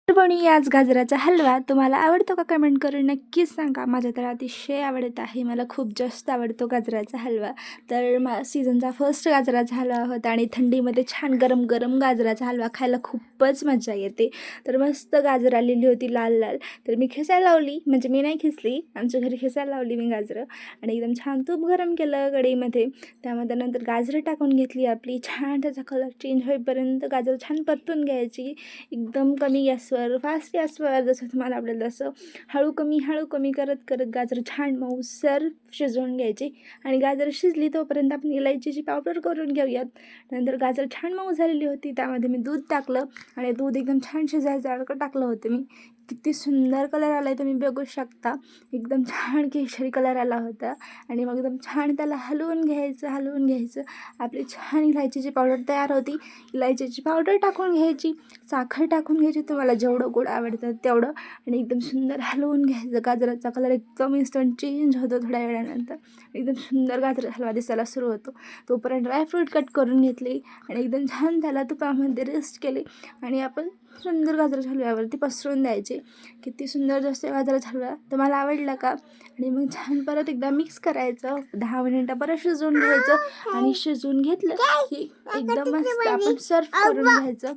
तर बनवूया आज गाजराचा हलवा. तुम्हाला आवडतो का कमेंट करून नक्कीच सांगा. माझ्या तर अतिशय आवडत आहे. मला खूप जास्त आवडतो गाजराचा हलवा. तर सीझनचा फर्स्ट गाजराचा हलवा होता आणि थंडीमध्ये छान गरम गरम गाजराचा हलवा खायला खूपच मजा येते. तर मस्त गाजर आलेली होती लाल लाल. तर मी खेचायला लावली, म्हणजे मी नाही खेचली, आमच्या घरी खेचायला लावली मी गाजरं आणि एकदम छान तूप गरम केलं कढईमध्ये. त्यामध्ये नंतर गाजरं टाकून घेतली आपली. छान त्याचा कलर चेंज होईपर्यंत गाजर छान परतून घ्यायची. एकदम कमी गॅसवर, फास्ट गॅसवर, जसं तुम्हाला आवडेल तसं हळू कमी करत करत गाजर छान मऊसर शिजवून घ्यायची. आणि गाजर शिजली तोपर्यंत आपण इलायचीची पावडर करून घेऊयात. नंतर गाजर छान मऊ झालेली होती, त्यामध्ये मी दूध टाकलं आणि दूध एकदम छान शिजायचं टाकलं होतं मी. किती सुंदर कलर आला आहे तुम्ही बघू शकता. एकदम छान केशरी कलर आला होता. आणि मग एकदम छान त्याला हलवून घ्यायचं. आपली छान इलायचीची पावडर तयार होती. इलायचीची पावडर टाकून घ्यायची, साखर टाकून घ्यायची, तुम्हाला जेवढं गोड आवडतं तेवढं. आणि एकदम सुंदर हलवून घ्यायचं. गाजराचा कलर एकदम इन्स्टंट चेंज होतो थोड्या वेळानंतर. एकदम सुंदर गाजर हलवा दिसायला सुरू होतो. तोपर्यंत ड्रायफ्रूट कट करून घेतले आणि एकदम छान त्याला तुपामध्ये रोस्ट केले आणि आपण सुंदर गाजराच्या हलव्यावरती पसरून द्यायचे. किती सुंदर दिसतो गाजराचा हलवा. तुम्हाला आवडला का? आणि मग छान परत एकदा मिक्स करायचं. 10 मिनिटं परत शिजवून घ्यायचं आणि शिजवून घेतलं की एकदम मस्त आपण सर्व करून घ्यायचं.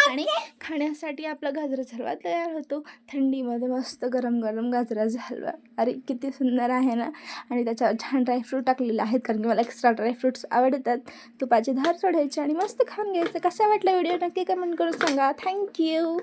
आणि खाण्यासाठी आपला गाजराचा हलवा तयार होतो. थंडीमध्ये मस्त गरम गरम गाजराचा हलवा. अरे किती सुंदर आहे ना. आणि त्याच्यावर छान ड्रायफ्रूट टाकलेले आहेत, कारण की मला एक्स्ट्रा ड्रायफ्रूट्स आवडतात. तुपाची धार सोडायची आणि मस्त खाऊन घ्यायचं. कसा वाटला व्हिडिओ नक्की कमेंट करून सांगा. थँक्यू.